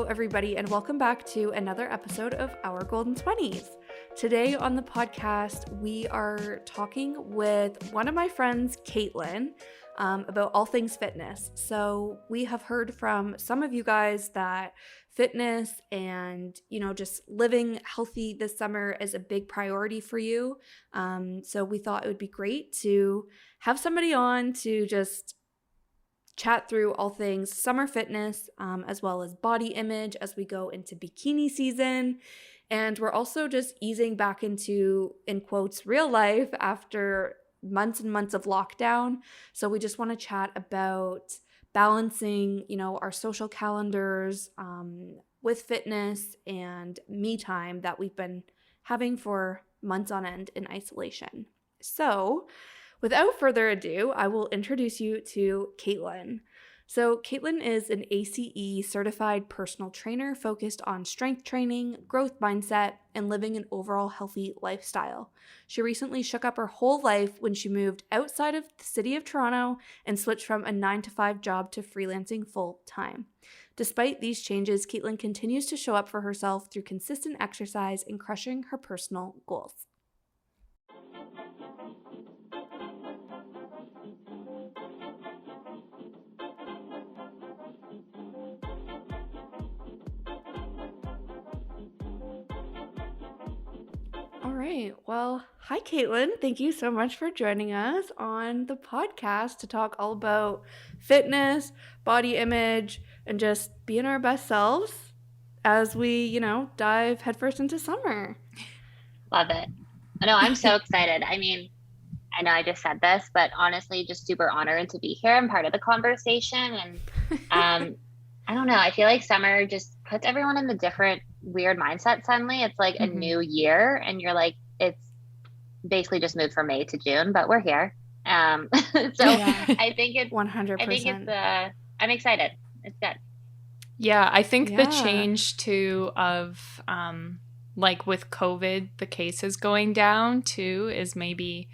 Hello, everybody, and welcome back to another episode of Our Golden 20s. Today on the podcast, we are talking with one of my friends, Kaitlyn, about all things fitness. So we have heard from some of you guys that fitness and, just living healthy this summer is a big priority for you. So we thought it would be great to have somebody on to just chat through all things summer fitness, as well as body image as we go into bikini season. And we're also just easing back into, in quotes, real life after months and months of lockdown. So we just want to chat about balancing, our social calendars with fitness and me time that we've been having for months on end in isolation. So without further ado, I will introduce you to Kaitlyn. So Kaitlyn is an ACE certified personal trainer focused on strength training, growth mindset, and living an overall healthy lifestyle. She recently shook up her whole life when she moved outside of the city of Toronto and switched from a 9-to-5 job to freelancing full time. Despite these changes, Kaitlyn continues to show up for herself through consistent exercise and crushing her personal goals. All right. Well, hi, Kaitlyn. Thank you so much for joining us on the podcast to talk all about fitness, body image, and just being our best selves as we, dive headfirst into summer. Love it. No, I'm so excited. I mean, I know I just said this, but honestly, just super honored to be here. I'm part of the conversation. And I don't know, I feel like summer just puts everyone in a different weird mindset suddenly. It's like a new year and you're like, it's basically just moved from May to June, but we're here. I think it's 100%. I think it's I'm excited. It's good. Yeah, I think the change too of like with COVID, the cases going down too is maybe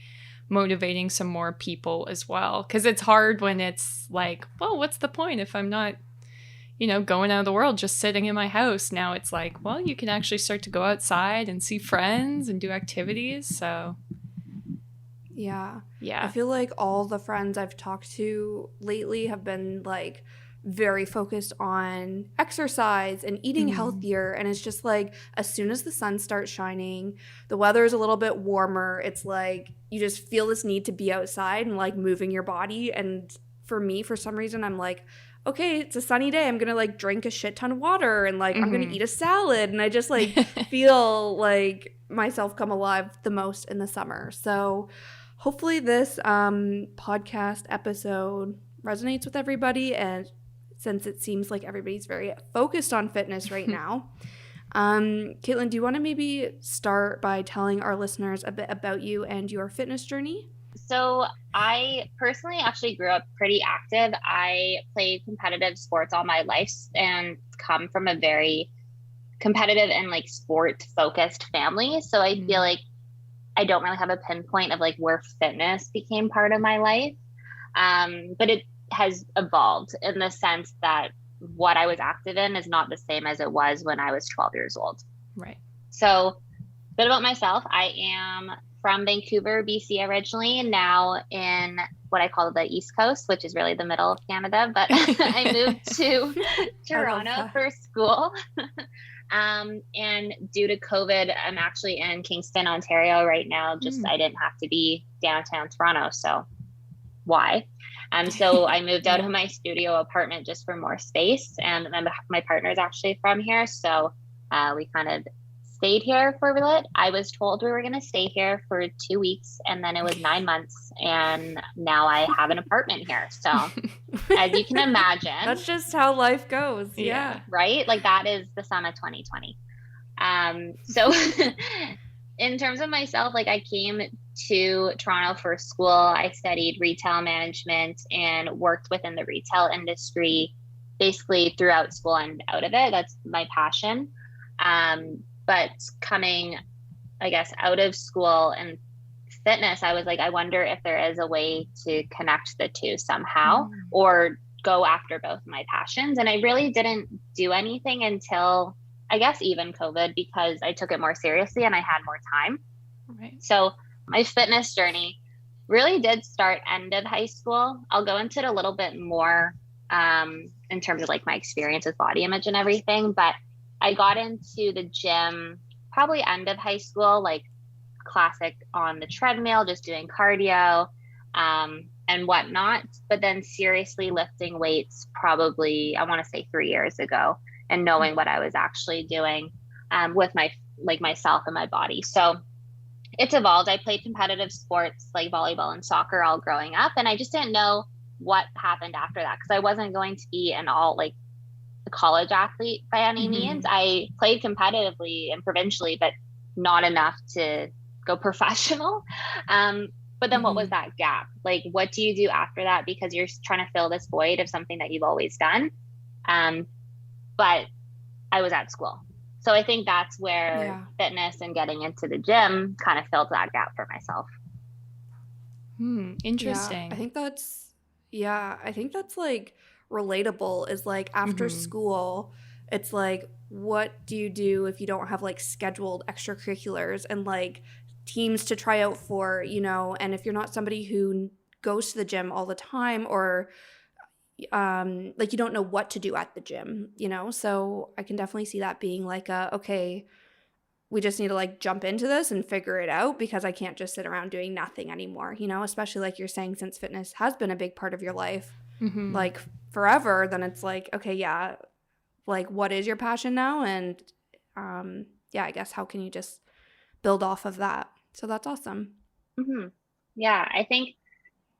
motivating some more people as well. Because it's hard when it's like, well, what's the point if I'm not, going out of the world, just sitting in my house. Now it's like, well, you can actually start to go outside and see friends and do activities. So yeah. I feel like all the friends I've talked to lately have been like very focused on exercise and eating healthier. And it's just like, as soon as the sun starts shining, the weather is a little bit warmer. It's like, you just feel this need to be outside and like moving your body. And for me, for some reason, I'm like, okay, it's a sunny day. I'm going to like drink a shit ton of water and like I'm going to eat a salad. And I just like feel like myself come alive the most in the summer. So hopefully this podcast episode resonates with everybody. And since it seems like everybody's very focused on fitness right now, Kaitlyn, do you want to maybe start by telling our listeners a bit about you and your fitness journey? So I personally actually grew up pretty active. I played competitive sports all my life and come from a very competitive and like sport focused family. So I feel like I don't really have a pinpoint of like where fitness became part of my life. But it has evolved in the sense that what I was active in is not the same as it was when I was 12 years old. Right. So a bit about myself. I am from Vancouver, BC originally, and now in what I call the East Coast, which is really the middle of Canada, but I moved to Toronto for school. And due to COVID, I'm actually in Kingston, Ontario right now. Just I didn't have to be downtown Toronto, so why? So I moved out of my studio apartment just for more space, and then my partner is actually from here, so we kind of stayed here for a bit. I was told we were going to stay here for 2 weeks, and then it was 9 months, and now I have an apartment here. So as you can imagine, that's just how life goes. Yeah. Right? Like that is the summer 2020. So in terms of myself, like I came to Toronto for school. I studied retail management and worked within the retail industry basically throughout school and out of it. That's my passion. But coming, I guess, out of school and fitness, I was like, I wonder if there is a way to connect the two somehow, or go after both my passions. And I really didn't do anything until, I guess, even COVID, because I took it more seriously and I had more time. Right. So my fitness journey really did start end of high school. I'll go into it a little bit more in terms of like my experience with body image and everything. But I got into the gym probably end of high school, like classic on the treadmill, just doing cardio and whatnot. But then seriously lifting weights probably, I want to say 3 years ago, and knowing what I was actually doing with myself and my body. So it's evolved. I played competitive sports like volleyball and soccer all growing up, and I just didn't know what happened after that, because I wasn't going to be an all like a college athlete by any means. I played competitively and provincially, but not enough to go professional. But then what was that gap? Like, what do you do after that? Because you're trying to fill this void of something that you've always done. But I was at school. So I think that's where fitness and getting into the gym kind of filled that gap for myself. Interesting. Yeah, I think that's like relatable, is like after school, it's like, what do you do if you don't have like scheduled extracurriculars and like teams to try out for, you know, and if you're not somebody who goes to the gym all the time, or like you don't know what to do at the gym, you know? So I can definitely see that being like okay, we just need to like jump into this and figure it out, because I can't just sit around doing nothing anymore, you know, especially like you're saying, since fitness has been a big part of your life, like forever, then it's like, okay, yeah, like what is your passion now? And yeah, I guess how can you just build off of that? So that's awesome. Yeah, I think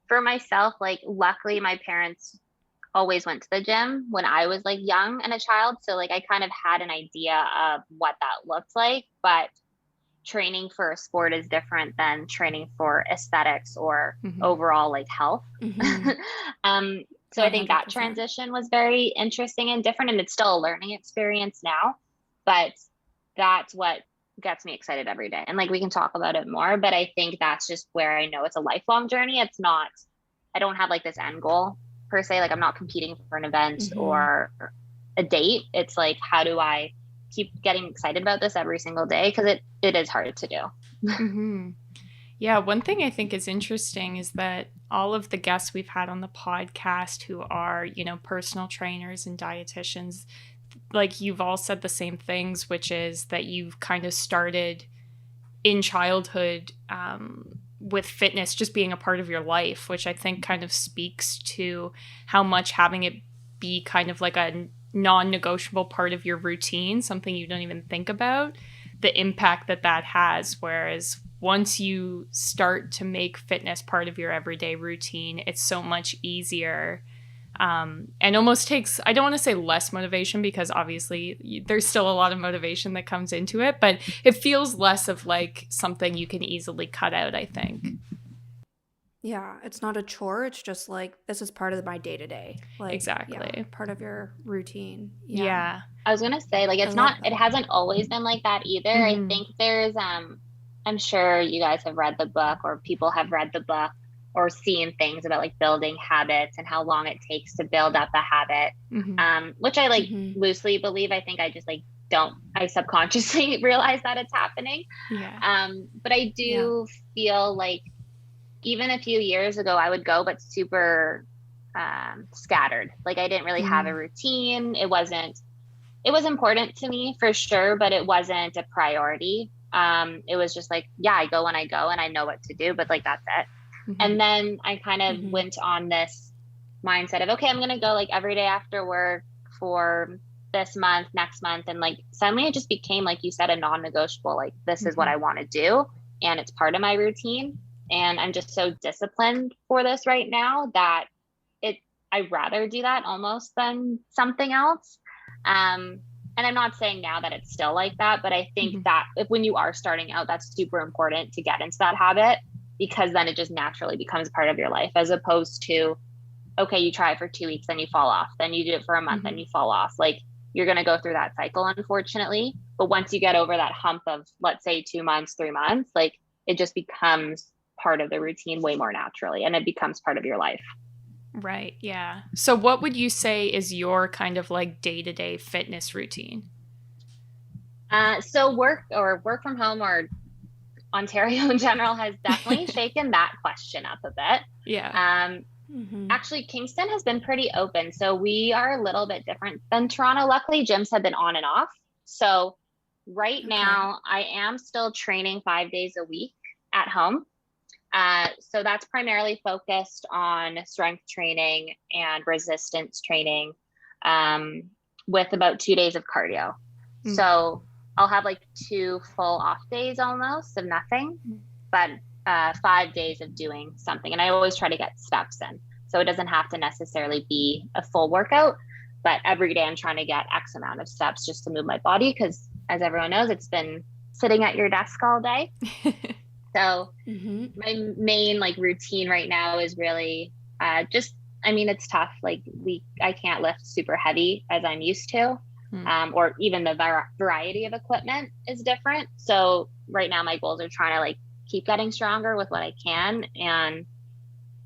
for myself, like luckily my parents always went to the gym when I was like young and a child. So like I kind of had an idea of what that looked like, but training for a sport is different than training for aesthetics or overall like health. So I think that 100%. transition was very interesting and different, and it's still a learning experience now, but that's what gets me excited every day. And like we can talk about it more, but I think that's just where I know it's a lifelong journey. It's not, I don't have like this end goal per se. Like I'm not competing for an event or a date. It's like, how do I keep getting excited about this every single day? Because it is hard to do. Yeah, one thing I think is interesting is that all of the guests we've had on the podcast who are, you know, personal trainers and dietitians, like you've all said the same things, which is that you've kind of started in childhood with fitness just being a part of your life, which I think kind of speaks to how much having it be kind of like a non-negotiable part of your routine, something you don't even think about, the impact that has. Whereas once you start to make fitness part of your everyday routine, it's so much easier. And almost takes, I don't want to say less motivation, because obviously there's still a lot of motivation that comes into it, but it feels less of like something you can easily cut out, I think. Yeah, it's not a chore. It's just like, this is part of my day-to-day. Like, exactly. Yeah, part of your routine. Yeah. I was going to say, like, it's not, it hasn't always been like that either. I think there's, I'm sure you guys have read the book, or people have read the book, or seen things about like building habits and how long it takes to build up a habit, which I like loosely believe. I think I just like I subconsciously realize that it's happening. But I do feel like even a few years ago I would go, but super scattered. Like I didn't really have a routine. It was important to me for sure, but it wasn't a priority. It was just like, yeah, I go when I go and I know what to do, but like, that's it. And then I kind of went on this mindset of, okay, I'm going to go like every day after work for this month, next month. And like, suddenly it just became, like you said, a non-negotiable, like, this is what I want to do. And it's part of my routine. And I'm just so disciplined for this right now that I'd rather do that almost than something else. And I'm not saying now that it's still like that, but I think that when you are starting out, that's super important to get into that habit, because then it just naturally becomes part of your life, as opposed to, okay, you try it for 2 weeks, then you fall off, then you do it for a month, then you fall off. Like you're going to go through that cycle, unfortunately. But once you get over that hump of, let's say 2 months, 3 months, like it just becomes part of the routine way more naturally, and it becomes part of your life. Right. Yeah. So what would you say is your kind of like day-to-day fitness routine? So work from home or Ontario in general has definitely shaken that question up a bit. Yeah. Actually, Kingston has been pretty open. So we are a little bit different than Toronto. Luckily, gyms have been on and off. So right now, I am still training 5 days a week at home. So that's primarily focused on strength training and resistance training, with about 2 days of cardio. So I'll have like 2 full off days almost of nothing, but 5 days of doing something. And I always try to get steps in. So it doesn't have to necessarily be a full workout, but every day I'm trying to get X amount of steps just to move my body. Because as everyone knows, it's been sitting at your desk all day. So my main like routine right now is really it's tough. Like I can't lift super heavy as I'm used to, or even the variety of equipment is different. So right now my goals are trying to like keep getting stronger with what I can and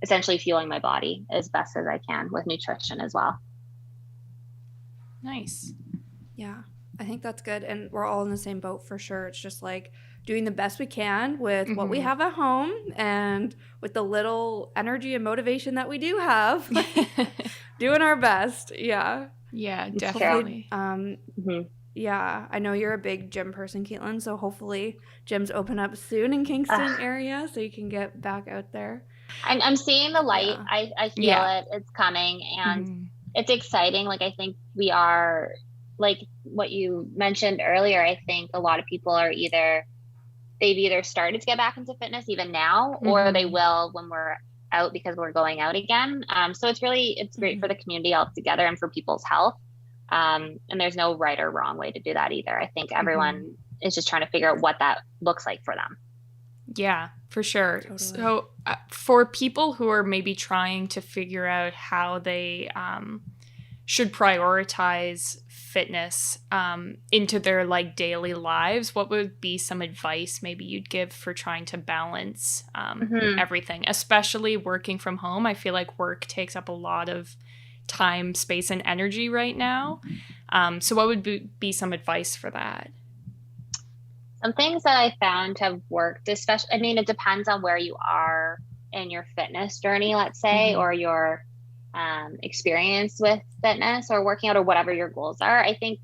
essentially fueling my body as best as I can with nutrition as well. Nice. Yeah, I think that's good. And we're all in the same boat for sure. It's just like doing the best we can with what we have at home and with the little energy and motivation that we do have, doing our best. Yeah. Yeah, definitely. Yeah, I know you're a big gym person, Kaitlyn, so hopefully gyms open up soon in Kingston area so you can get back out there. I'm seeing the light. Yeah. I feel it. It's coming and it's exciting. Like, I think we are, like what you mentioned earlier, I think a lot of people are they've either started to get back into fitness even now, or they will when we're out because we're going out again. So it's great for the community altogether and for people's health. And there's no right or wrong way to do that either. I think everyone is just trying to figure out what that looks like for them. Yeah, for sure. Totally. So for people who are maybe trying to figure out how they should prioritize fitness into their like daily lives, what would be some advice maybe you'd give for trying to balance everything, especially working from home? I feel like work takes up a lot of time, space, and energy right now. So what would be some advice for that? Some things that I found have worked, especially, it depends on where you are in your fitness journey, let's say, or your experience with fitness or working out or whatever your goals are. I think,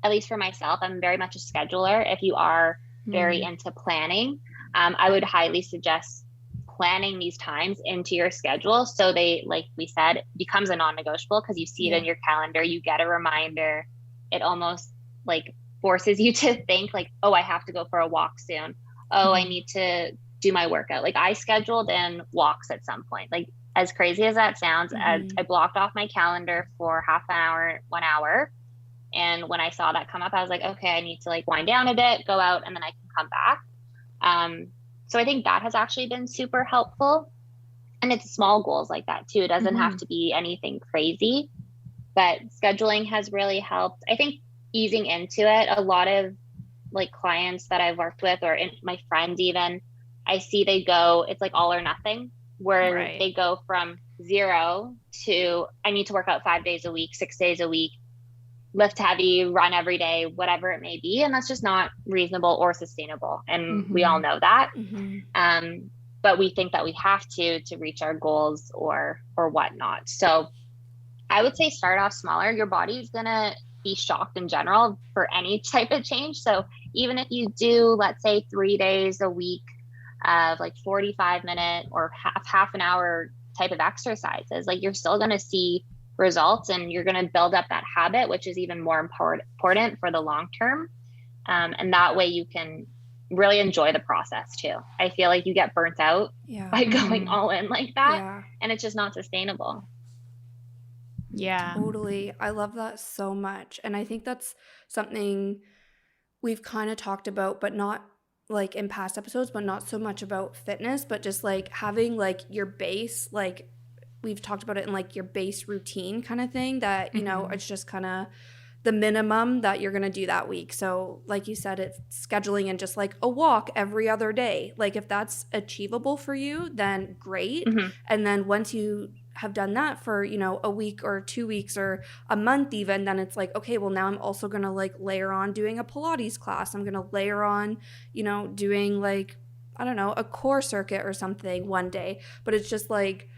at least for myself, I'm very much a scheduler. If you are very into planning, I would highly suggest planning these times into your schedule. So they, like we said, becomes a non-negotiable because you see it in your calendar, you get a reminder. It almost like forces you to think like, oh, I have to go for a walk soon. Oh, I need to do my workout. Like I scheduled in walks at some point. Like as crazy as that sounds, I blocked off my calendar for half an hour, 1 hour. And when I saw that come up, I was like, okay, I need to like wind down a bit, go out, and then I can come back. So I think that has actually been super helpful. And it's small goals like that too. It doesn't have to be anything crazy, but scheduling has really helped. I think easing into it, a lot of like clients that I've worked with or my friends even, I see it's like all or nothing, where they go from 0 to I need to work out 5 days a week, 6 days a week, lift heavy, run every day, whatever it may be. And that's just not reasonable or sustainable. And we all know that. But we think that we have to reach our goals or whatnot. So I would say start off smaller. Your body's going to be shocked in general for any type of change. So even if you do, let's say 3 days a week of like 45-minute or half an hour type of exercises, like you're still going to see results and you're going to build up that habit, which is even more important for the long term. And that way you can really enjoy the process too. I feel like you get burnt out by going all in like that, and it's just not sustainable. Yeah, totally. I love that so much. And I think that's something we've kind of talked about, but not like in past episodes, but not so much about fitness, but just like having like your base, like we've talked about it in like your base routine kind of thing that, you know, it's just kind of the minimum that you're going to do that week. So like you said, it's scheduling and just like a walk every other day. Like if that's achievable for you, then great. And then once you have done that for, you know, a week or 2 weeks or a month even, then it's like, okay, well now I'm also going to like layer on doing a Pilates class. I'm going to layer on, you know, doing like, I don't know, a core circuit or something one day. But it's just like,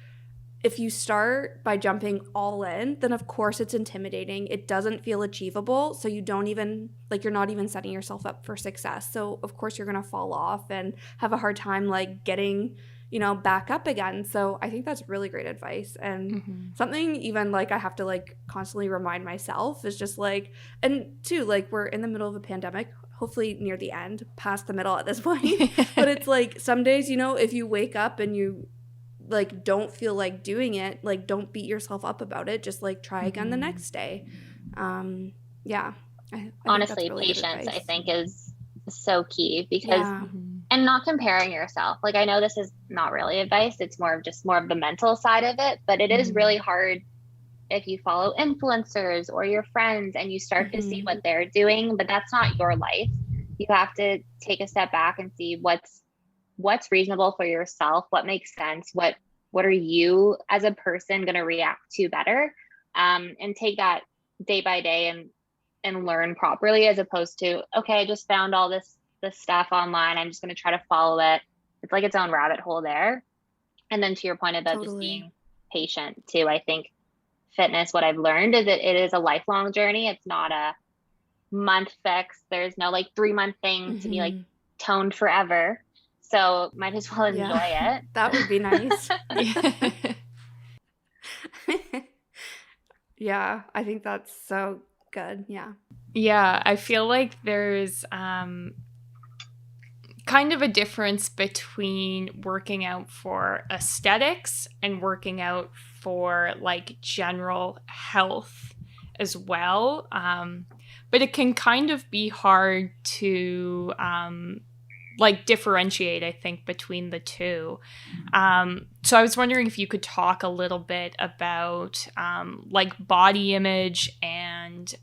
if you start by jumping all in, then of course it's intimidating. It doesn't feel achievable. So you don't even, like, you're not even setting yourself up for success. So of course you're going to fall off and have a hard time like getting, you know, back up again. So I think that's really great advice. And something even like I have to like constantly remind myself is just like, and too, like we're in the middle of a pandemic, hopefully near the end, past the middle at this point. But it's like some days, you know, if you wake up and you like don't feel like doing it, like don't beat yourself up about it, just like try again the next day. Yeah, I honestly, really patience I think is so key, because and not comparing yourself. Like, I know this is not really advice, it's more of the mental side of it, but it is really hard if you follow influencers or your friends and you start to see what they're doing, but that's not your life. You have to take a step back and see what's reasonable for yourself, what makes sense, what are you as a person going to react to better, and take that day by day and learn properly, as opposed to, okay, I just found all this stuff online, I'm just going to try to follow it. It's like its own rabbit hole there. And then to your point about just being patient too, I think fitness, what I've learned is that it is a lifelong journey. It's not a month fix. There's no like 3-month thing to be like toned forever. So might as well enjoy it. That would be nice. Yeah, I think that's so good. Yeah. Yeah, I feel like there's kind of a difference between working out for aesthetics and working out for like general health as well. But it can kind of be hard to like differentiate, I think, between the two. So I was wondering if you could talk a little bit about like body image, and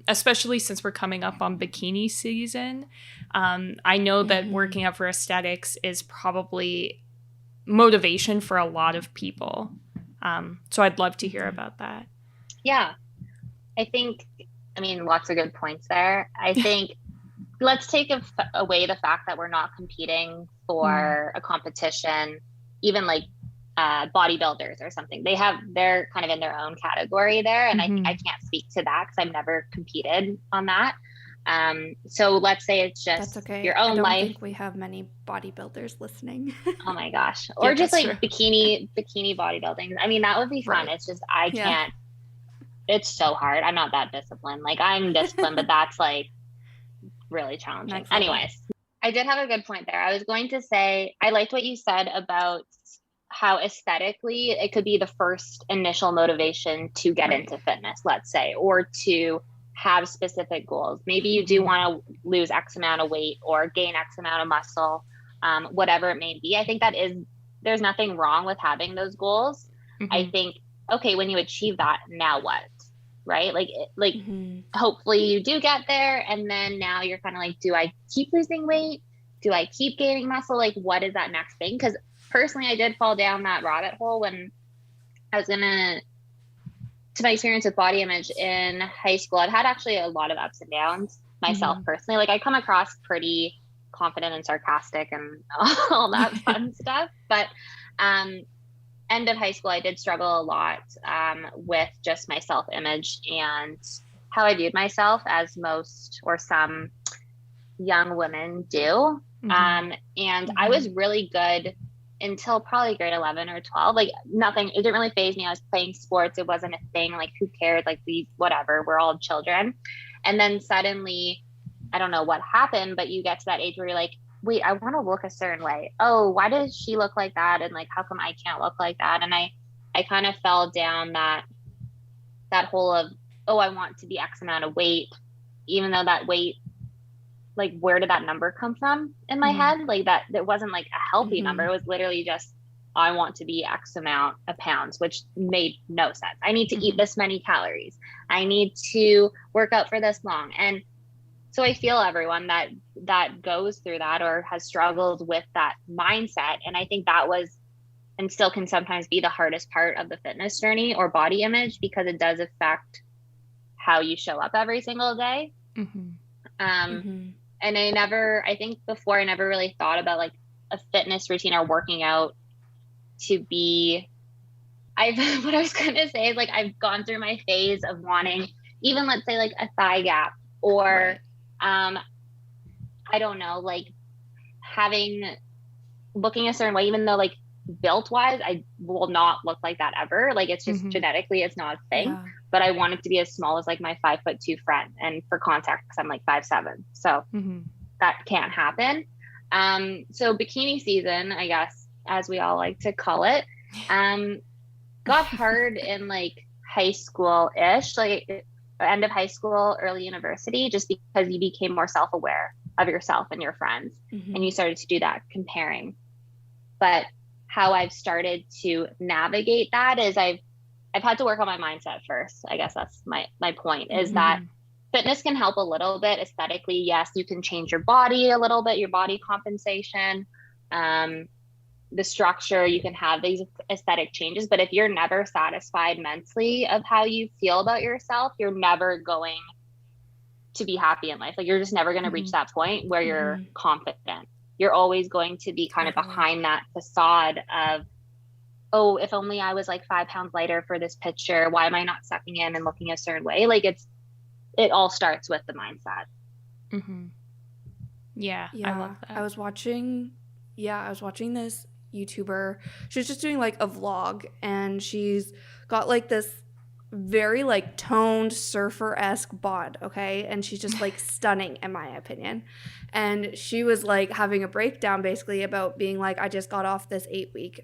especially since we're coming up on bikini season. I know that working out for aesthetics is probably motivation for a lot of people. So I'd love to hear about that. Yeah, I think, I mean, lots of good points there. I think let's take away the fact that we're not competing for a competition, even like bodybuilders or something. They're kind of in their own category there. And I can't speak to that because I've never competed on that. So let's say it's just your own life. I don't think we have many bodybuilders listening. Oh my gosh. Or just like bikini bodybuilding. I mean, that would be fun. Right. It's just, I can't, it's so hard. I'm not that disciplined. Like, I'm disciplined, but that's like really challenging. Anyways, I did have a good point there. I was going to say, I liked what you said about how aesthetically it could be the first initial motivation to get into fitness, let's say, or to have specific goals. Maybe you do want to lose X amount of weight or gain X amount of muscle, whatever it may be. I think there's nothing wrong with having those goals. I think, okay, when you achieve that, now what? Right? Like hopefully you do get there, and then now you're kind of like, do I keep losing weight? Do I keep gaining muscle? Like, what is that next thing? Because personally, I did fall down that rabbit hole when I was to my experience with body image in high school. I've had actually a lot of ups and downs myself personally. Like, I come across pretty confident and sarcastic and all that fun stuff. But end of high school, I did struggle a lot with just my self-image and how I viewed myself, as most or some young women do. And I was really good until probably grade 11 or 12. Like, nothing, it didn't really faze me. I was playing sports. It wasn't a thing. Like, who cared? Like, whatever, we're all children. And then suddenly, I don't know what happened, but you get to that age where you're like, wait, I want to look a certain way. Oh, why does she look like that? And like, how come I can't look like that? And I kind of fell down that hole of, oh, I want to be X amount of weight, even though that weight, like, where did that number come from in my head? Like, that it wasn't like a healthy number. It was literally just, I want to be X amount of pounds, which made no sense. I need to eat this many calories. I need to work out for this long. And so I feel everyone that goes through that or has struggled with that mindset. And I think that was and still can sometimes be the hardest part of the fitness journey or body image, because it does affect how you show up every single day. And I think before I never really thought about like a fitness routine or working out to be, what I was going to say is like, I've gone through my phase of wanting even, let's say like a thigh gap or, I don't know, like looking a certain way, even though like built wise, I will not look like that ever. Like it's just genetically, it's not a thing, but I want it to be as small as like my 5'2" friend. And for context, I'm like 5'7". So that can't happen. So bikini season, I guess, as we all like to call it, got hard in like high school-ish, like end of high school, early university, just because you became more self-aware of yourself and your friends, and you started to do that comparing. But how I've started to navigate that is I've had to work on my mindset first. I guess that's my point, is that fitness can help a little bit aesthetically. Yes, you can change your body a little bit, your body compensation, the structure, you can have these aesthetic changes, but if you're never satisfied mentally of how you feel about yourself, you're never going to be happy in life. Like you're just never going to reach that point where you're confident. You're always going to be kind of behind that facade of, oh, if only I was like 5 pounds lighter for this picture, why am I not sucking in and looking a certain way? Like it all starts with the mindset. Yeah. I love that. I was watching this YouTuber. She was just doing like a vlog, and she's got like this very like toned surfer-esque bod, okay? And she's just like stunning in my opinion. And she was like having a breakdown basically about being like, I just got off this 8-week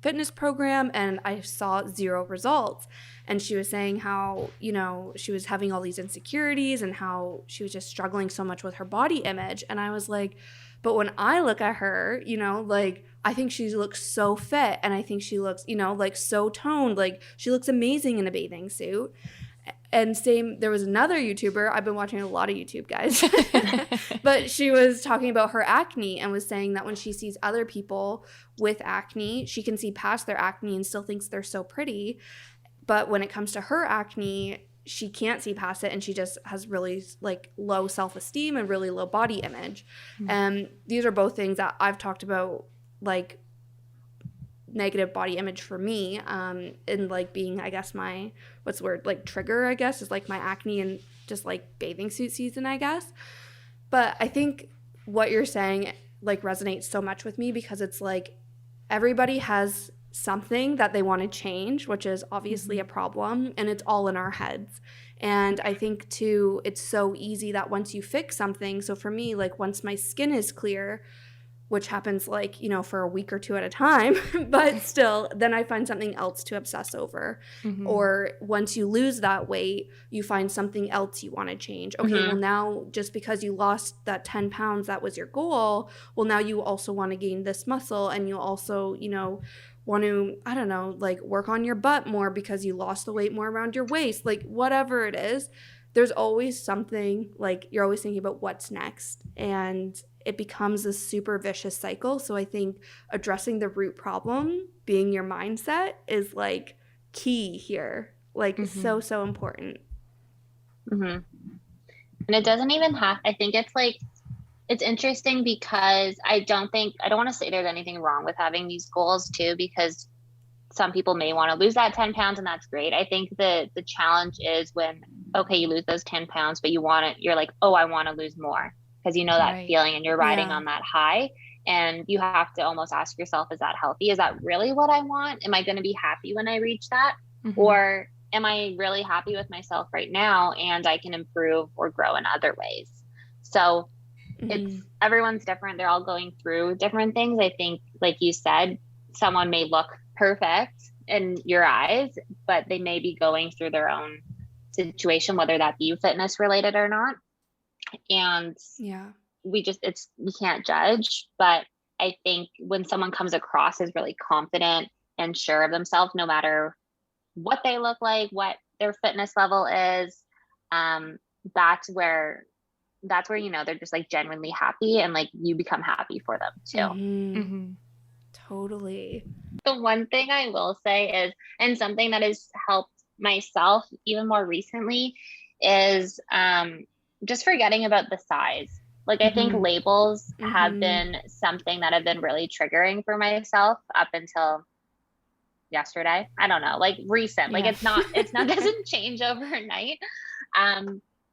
fitness program and I saw 0 results. And she was saying how, you know, she was having all these insecurities and how she was just struggling so much with her body image. And I was like, but when I look at her, you know, like I think she looks so fit, and I think she looks, you know, like so toned, like she looks amazing in a bathing suit. And there was another YouTuber, I've been watching a lot of YouTube guys, but she was talking about her acne and was saying that when she sees other people with acne, she can see past their acne and still thinks they're so pretty. But when it comes to her acne, she can't see past it, and she just has really like low self-esteem and really low body image. And these are both things that I've talked about, like negative body image for me, and like being, I guess, my like trigger, I guess, is like my acne and just like bathing suit season, I guess. But I think what you're saying like resonates so much with me, because it's like everybody has something that they want to change, which is obviously a problem, and it's all in our heads. And I think too, it's so easy that once you fix something, so for me, like once my skin is clear, which happens like, you know, for a week or 2 at a time, but still, then I find something else to obsess over. Or once you lose that weight, you find something else you want to change. Okay, well now, just because you lost that 10 pounds, that was your goal, well now you also want to gain this muscle, and you also, you know, want to, I don't know, like work on your butt more because you lost the weight more around your waist, like whatever it is, there's always something, like you're always thinking about what's next, and it becomes a super vicious cycle. So I think addressing the root problem, being your mindset, is like key here, like so important. And it doesn't even I think it's like, it's interesting because I don't want to say there's anything wrong with having these goals too, because some people may want to lose that 10 pounds and that's great. I think the challenge is when, okay, you lose those 10 pounds, but you're like, oh, I want to lose more, because you know that feeling and you're riding on that high, and you have to almost ask yourself, is that healthy? Is that really what I want? Am I going to be happy when I reach that? Or am I really happy with myself right now and I can improve or grow in other ways? So it's, everyone's different. They're all going through different things. I think, like you said, someone may look perfect in your eyes, but they may be going through their own situation, whether that be fitness related or not. And we can't judge. But I think when someone comes across as really confident and sure of themselves, no matter what they look like, what their fitness level is, that's where, you know, they're just like genuinely happy, and like you become happy for them too. Totally. The one thing I will say is, and something that has helped myself even more recently, is just forgetting about the size. Like, I think labels have been something that have been really triggering for myself up until yesterday. I don't know, like recent, like it's not doesn't change overnight.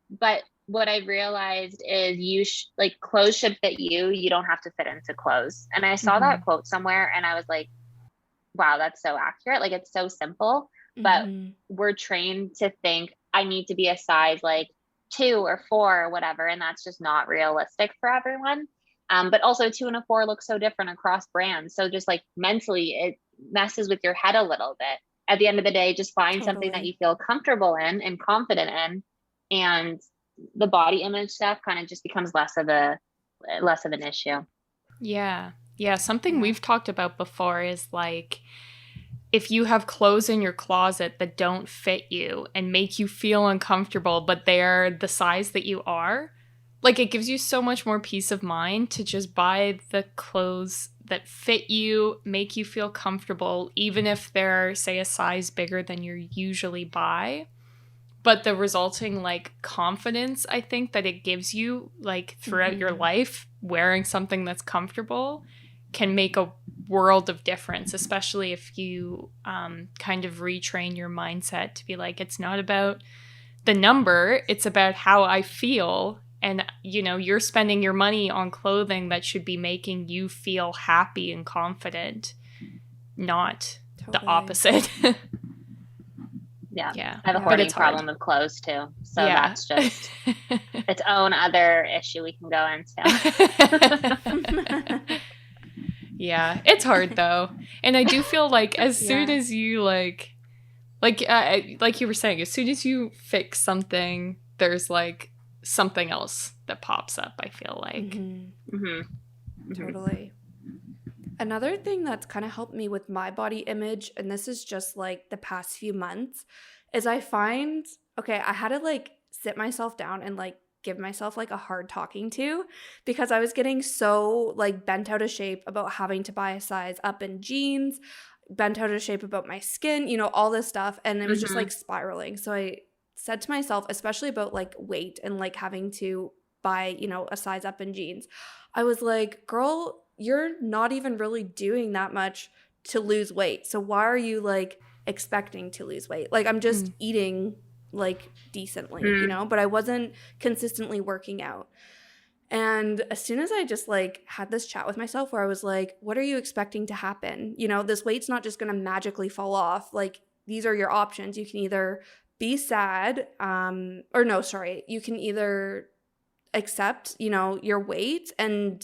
But what I realized is like clothes should fit you. You don't have to fit into clothes. And I saw that quote somewhere and I was like, wow, that's so accurate. Like, it's so simple, but we're trained to think I need to be a size like 2 or 4 or whatever. And that's just not realistic for everyone. But also 2 and a 4 look so different across brands. So just like mentally, it messes with your head a little bit. At the end of the day, just find something that you feel comfortable in and confident in. And the body image stuff kind of just becomes less of an issue. Yeah. Yeah. Something we've talked about before is like, if you have clothes in your closet that don't fit you and make you feel uncomfortable, but they're the size that you are, like, it gives you so much more peace of mind to just buy the clothes that fit you, make you feel comfortable, even if they're, say, a size bigger than you usually buy. But the resulting, like, confidence, I think, that it gives you, like, throughout your life, wearing something that's comfortable can make a world of difference, especially if you kind of retrain your mindset to be like, it's not about the number, it's about how I feel. And, you know, you're spending your money on clothing that should be making you feel happy and confident, not the opposite. Yeah. I have a hoarding problem with clothes too. So that's just its own other issue we can go into. Yeah, it's hard though. And I do feel like as soon as you like you were saying, as soon as you fix something, there's like something else that pops up, I feel like. Totally. Another thing that's kind of helped me with my body image, and this is just like the past few months, is I find, I had to like sit myself down and like give myself like a hard talking to, because I was getting so like bent out of shape about having to buy a size up in jeans, bent out of shape about my skin, you know, all this stuff. And it was just like spiraling. So I said to myself, especially about like weight and like having to buy, you know, a size up in jeans, I was like, girl, you're not even really doing that much to lose weight. So why are you like expecting to lose weight? Like, I'm just eating like decently, you know, but I wasn't consistently working out. And as soon as I just like had this chat with myself where I was like, what are you expecting to happen? You know, this weight's not just going to magically fall off. Like, these are your options. You can either be sad, you can either accept, you know, your weight and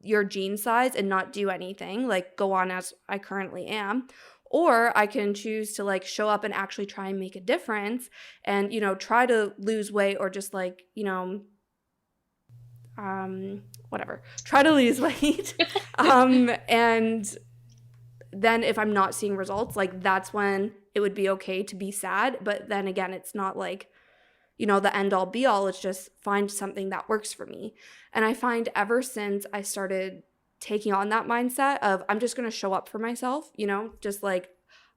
your jean size and not do anything, like go on as I currently am, or I can choose to like show up and actually try and make a difference and, you know, try to lose weight, or just like, you know, try to lose weight. And then if I'm not seeing results, like that's when it would be okay to be sad. But then again, it's not like, you know, the end all be all. It's just find something that works for me. And I find ever since I started taking on that mindset of I'm just going to show up for myself, you know, just like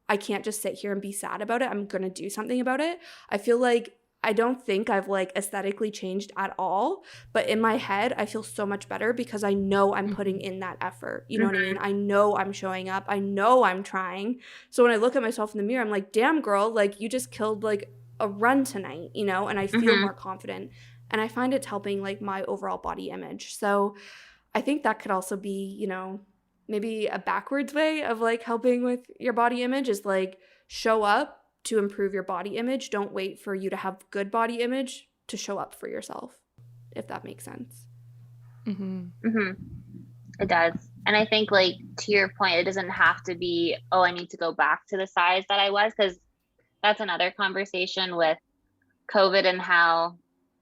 I can't just sit here and be sad about it. I'm going to do something about it. I feel like I don't think I've like aesthetically changed at all, but in my head, I feel so much better because I know I'm putting in that effort. You know what I mean? I know I'm showing up. I know I'm trying. So when I look at myself in the mirror, I'm like, damn girl, like you just killed like a run tonight, you know, and I feel more confident. And I find it's helping like my overall body image. So I think that could also be, you know, maybe a backwards way of like helping with your body image is like show up to improve your body image. Don't wait for you to have good body image to show up for yourself, if that makes sense. It does. And I think like to your point, it doesn't have to be, oh, I need to go back to the size that I was, because that's another conversation with COVID and how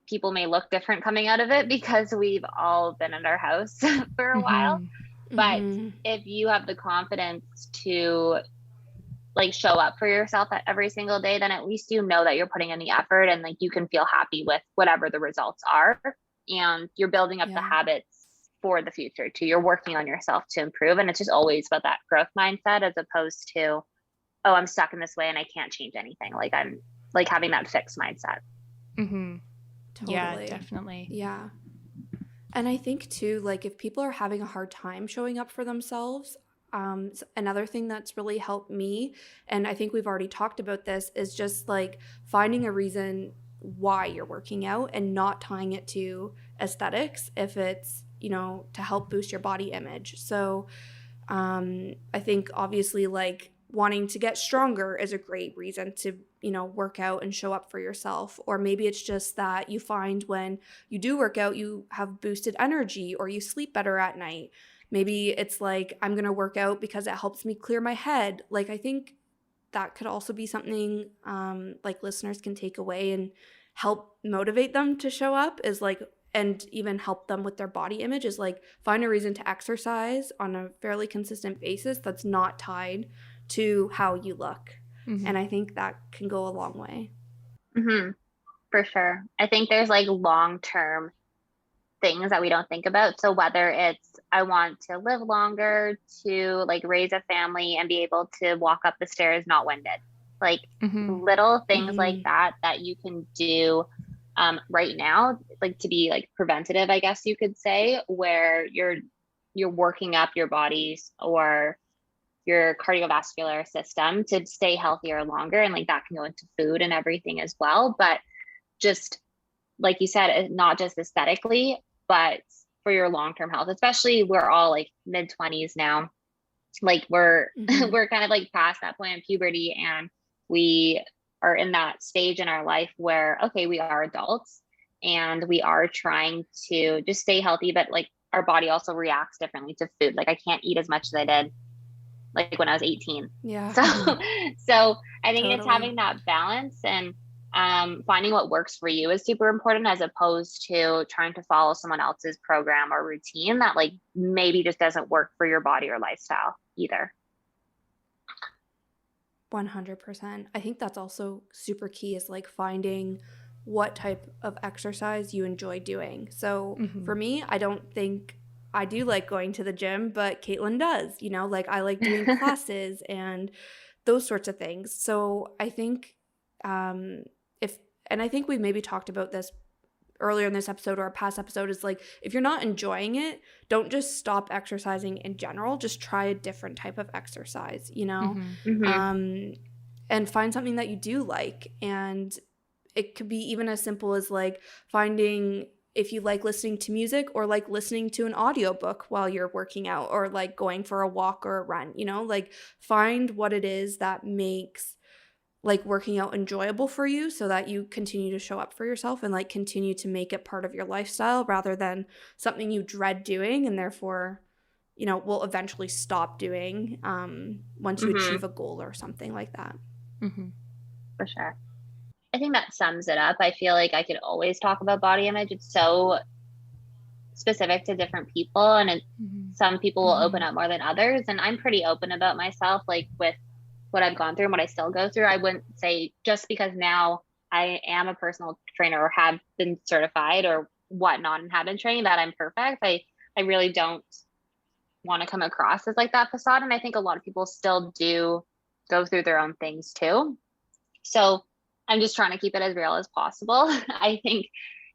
people may look different coming out of it because we've all been in our house for a while. But if you have the confidence to like show up for yourself every single day, then at least you know that you're putting in the effort and like you can feel happy with whatever the results are, and you're building up the habits for the future too. You're working on yourself to improve. And it's just always about that growth mindset as opposed to, oh, I'm stuck in this way and I can't change anything. Like I'm like having that fixed mindset. Mm-hmm. Totally. Yeah, definitely. Yeah. And I think too, like if people are having a hard time showing up for themselves, another thing that's really helped me, and I think we've already talked about this, is just like finding a reason why you're working out and not tying it to aesthetics if it's, you know, to help boost your body image. So I think obviously like wanting to get stronger is a great reason to, you know, work out and show up for yourself. Or maybe it's just that you find when you do work out, you have boosted energy or you sleep better at night. Maybe it's like, I'm going to work out because it helps me clear my head. Like, I think that could also be something like listeners can take away and help motivate them to show up, is like, and even help them with their body image, is like find a reason to exercise on a fairly consistent basis that's not tied to how you look. Mm-hmm. And I think that can go a long way. Mm-hmm. For sure. I think there's like long-term things that we don't think about. So whether it's I want to live longer, to like raise a family and be able to walk up the stairs not winded, like little things like that you can do right now, like to be like preventative, I guess you could say, where you're working up your bodies or your cardiovascular system to stay healthier longer. And like that can go into food and everything as well. But just like you said, not just aesthetically, but for your long-term health, especially we're all like mid-20s now. Like we're kind of like past that point of puberty, and we are in that stage in our life where, okay, we are adults and we are trying to just stay healthy, but like our body also reacts differently to food. Like I can't eat as much as I did like when I was 18. Yeah. So I think it's having that balance and finding what works for you is super important, as opposed to trying to follow someone else's program or routine that like maybe just doesn't work for your body or lifestyle either. 100%. I think that's also super key, is like finding what type of exercise you enjoy doing. So for me, I don't think I do like going to the gym, but Kaitlyn does, you know, like I like doing classes and those sorts of things. So I think and I think we maybe talked about this earlier in this episode or a past episode, is like, if you're not enjoying it, don't just stop exercising in general, just try a different type of exercise, you know, and find something that you do like. And it could be even as simple as like finding if you like listening to music or like listening to an audiobook while you're working out or like going for a walk or a run, you know, like find what it is that makes like working out enjoyable for you, so that you continue to show up for yourself and like continue to make it part of your lifestyle, rather than something you dread doing and therefore, you know, will eventually stop doing once you achieve a goal or something like that. For sure. I think that sums it up. I feel like I could always talk about body image. It's so specific to different people, and some people will open up more than others. And I'm pretty open about myself, like with what I've gone through and what I still go through. I wouldn't say just because now I am a personal trainer or have been certified or whatnot and have been training that I'm perfect. I really don't want to come across as like that facade. And I think a lot of people still do go through their own things too. So I'm just trying to keep it as real as possible. I think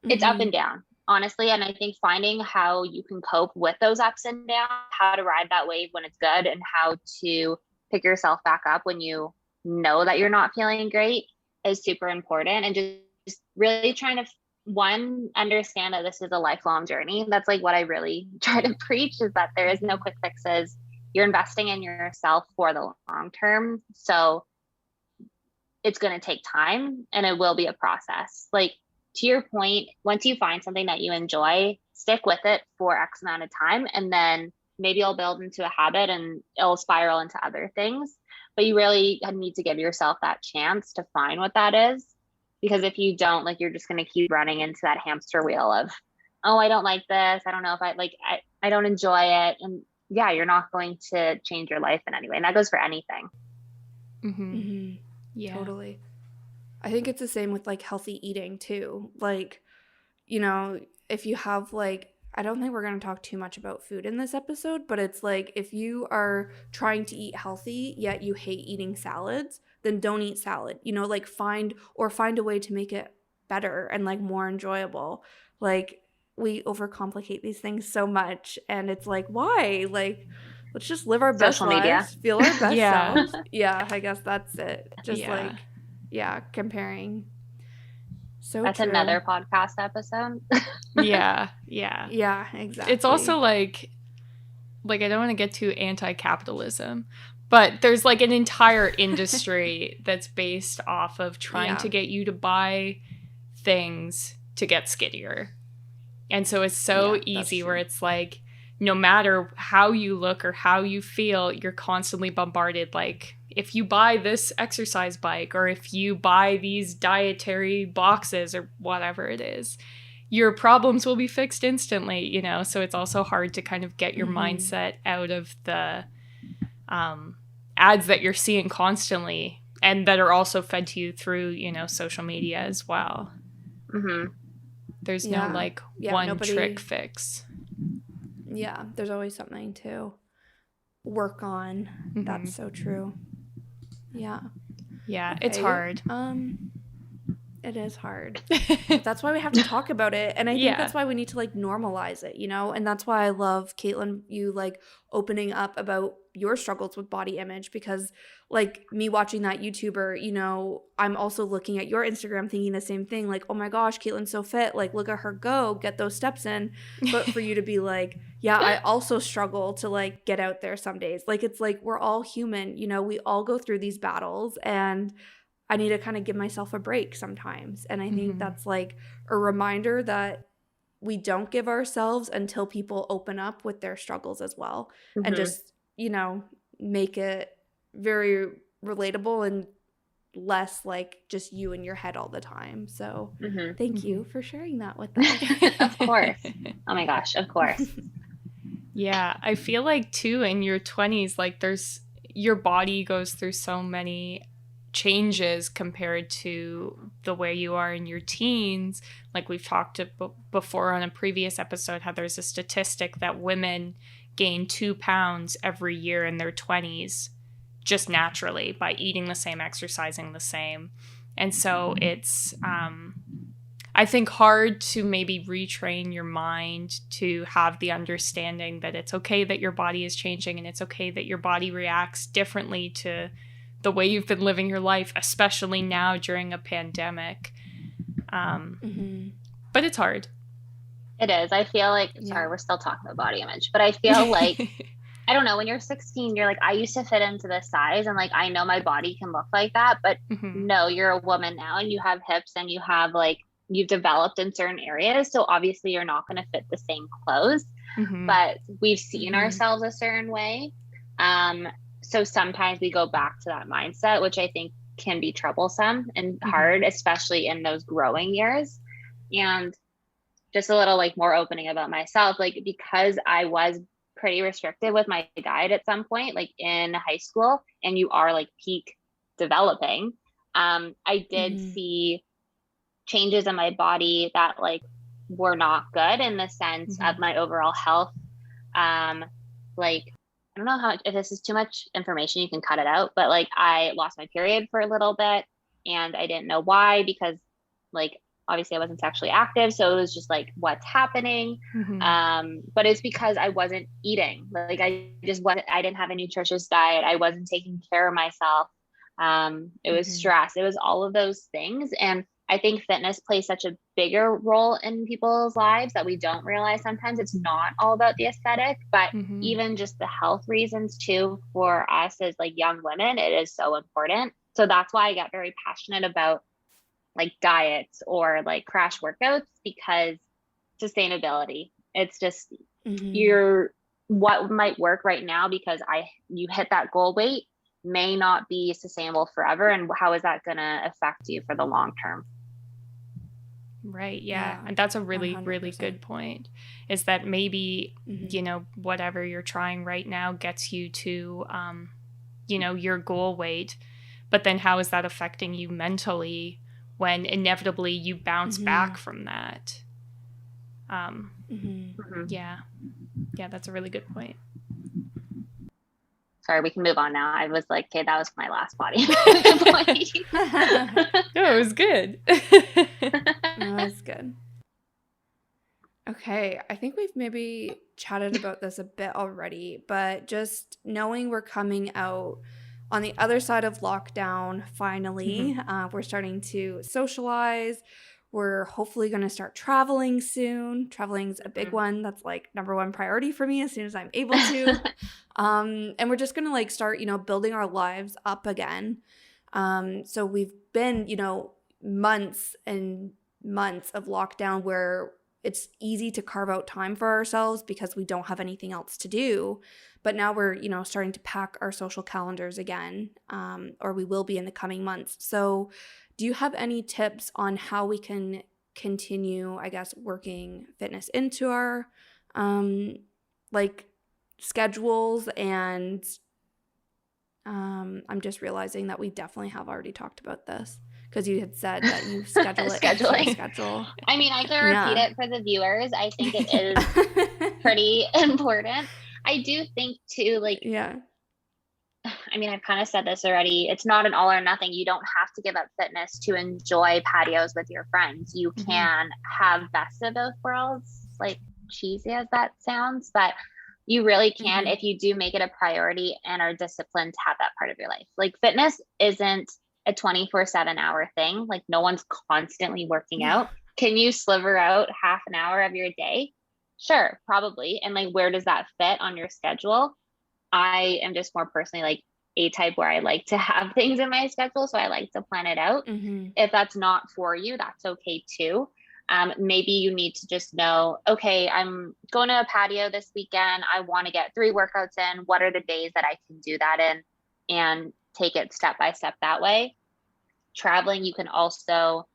it's up and down, honestly. And I think finding how you can cope with those ups and downs, how to ride that wave when it's good, and how to pick yourself back up when you know that you're not feeling great is super important. And just really trying to understand that this is a lifelong journey. That's like what I really try to preach, is that there is no quick fixes. You're investing in yourself for the long term. So it's going to take time and it will be a process. Like to your point, once you find something that you enjoy, stick with it for X amount of time, and then maybe it'll build into a habit and it'll spiral into other things. But you really need to give yourself that chance to find what that is. Because if you don't, like, you're just going to keep running into that hamster wheel of, oh, I don't like this. I don't know if I don't enjoy it. And yeah, you're not going to change your life in any way. And that goes for anything. Yeah, totally. I think it's the same with like healthy eating too. Like, you know, if you have like I don't think we're going to talk too much about food in this episode, but it's like if you are trying to eat healthy yet you hate eating salads, then don't eat salad. You know, like find a way to make it better and like more enjoyable. Like we overcomplicate these things so much, and it's like, why? Like, let's just live our best Social media. lives, feel our best Yeah. selves. Yeah, I guess that's it. Just Yeah. like, yeah, comparing. So That's true. another podcast episode. Yeah. Yeah, exactly. It's also like I don't want to get too anti-capitalism, but there's like an entire industry that's based off of trying to get you to buy things to get skinnier. And so it's so easy where it's like, no matter how you look or how you feel, you're constantly bombarded. Like, if you buy this exercise bike or if you buy these dietary boxes or whatever it is, your problems will be fixed instantly, you know? So it's also hard to kind of get your mindset out of the ads that you're seeing constantly and that are also fed to you through, you know, social media as well. Mm-hmm. There's no like one trick fix. Yeah, there's always something to work on. Mm-hmm. That's so true. Yeah. Yeah, it's hard. It is hard. But that's why we have to talk about it. And I think that's why we need to like normalize it, you know? And that's why I love, Kaitlyn, you like opening up about your struggles with body image, because like me watching that YouTuber, you know, I'm also looking at your Instagram thinking the same thing. Like, oh my gosh, Kaitlyn's so fit. Like, look at her go, get those steps in. But for you to be like, yeah, I also struggle to like get out there some days. Like, it's like, we're all human, you know, we all go through these battles, and I need to kind of give myself a break sometimes. And I think that's like a reminder that we don't give ourselves until people open up with their struggles as well. And just, you know, make it very relatable and less like just you in your head all the time. So thank you for sharing that with us. Of course. Oh my gosh, of course. Yeah, I feel like too in your 20s, like your body goes through so many changes compared to the way you are in your teens. Like we've talked before on a previous episode, how there's a statistic that women gain 2 pounds every year in their 20s just naturally by eating the same, exercising the same. And so it's I think hard to maybe retrain your mind to have the understanding that it's okay that your body is changing, and it's okay that your body reacts differently to the way you've been living your life, especially now during a pandemic. But it's hard. It is. I feel like, sorry, we're still talking about body image, but I feel like, I don't know, when you're 16, you're like, I used to fit into this size, and like, I know my body can look like that, but no, you're a woman now and you have hips and you have like, you've developed in certain areas. So obviously you're not going to fit the same clothes, but we've seen ourselves a certain way. So sometimes we go back to that mindset, which I think can be troublesome and hard, especially in those growing years. And just a little like more opening about myself, like because I was pretty restricted with my diet at some point, like in high school, and you are like peak developing, I did see changes in my body that like were not good in the sense of my overall health. Like, I don't know if this is too much information, you can cut it out, but like I lost my period for a little bit and I didn't know why, because like obviously I wasn't sexually active. So it was just like, what's happening? But it's because I wasn't eating. Like I didn't have a nutritious diet. I wasn't taking care of myself. It was stress. It was all of those things. And I think fitness plays such a bigger role in people's lives that we don't realize sometimes. It's not all about the aesthetic, but even just the health reasons too, for us as like young women, it is so important. So that's why I get very passionate about like diets or like crash workouts, because sustainability, it's just what might work right now because you hit that goal weight may not be sustainable forever. And how is that going to affect you for the long term? Right. Yeah. And that's a really, 100%. Really good point, is that maybe, you know, whatever you're trying right now gets you to, you know, your goal weight, but then how is that affecting you mentally when inevitably you bounce back from that? Yeah, that's a really good point. Sorry, we can move on now. I was like, okay, that was my last body point. No, it was good. No, that's good. Okay, I think we've maybe chatted about this a bit already, but just knowing we're coming out on the other side of lockdown, finally, we're starting to socialize. We're hopefully going to start traveling soon. Traveling's a big one. That's like number one priority for me as soon as I'm able to. And we're just going to like start, building our lives up again. So we've been, months and months of lockdown where it's easy to carve out time for ourselves because we don't have anything else to do. But now we're, starting to pack our social calendars again, or we will be in the coming months. So do you have any tips on how we can continue, I guess, working fitness into our schedules? And I'm just realizing that we definitely have already talked about this because you had said that you schedule it. Scheduling. Schedule. I mean, I can repeat it for the viewers. I think it is pretty important. I do think too, I mean, I've kind of said this already. It's not an all or nothing. You don't have to give up fitness to enjoy patios with your friends. You can have best of both worlds, like cheesy as that sounds, but you really can if you do make it a priority and are disciplined to have that part of your life. Like fitness isn't a 24/7 hour thing. Like no one's constantly working out. Can you sliver out half an hour of your day? Sure, probably. And like, where does that fit on your schedule? I am just more personally like a type where I like to have things in my schedule. So I like to plan it out. If that's not for you, that's okay too. Maybe you need to just know, okay, I'm going to a patio this weekend. I want to get 3 workouts in. What are the days that I can do that in? And take it step by step that way. Traveling, you can also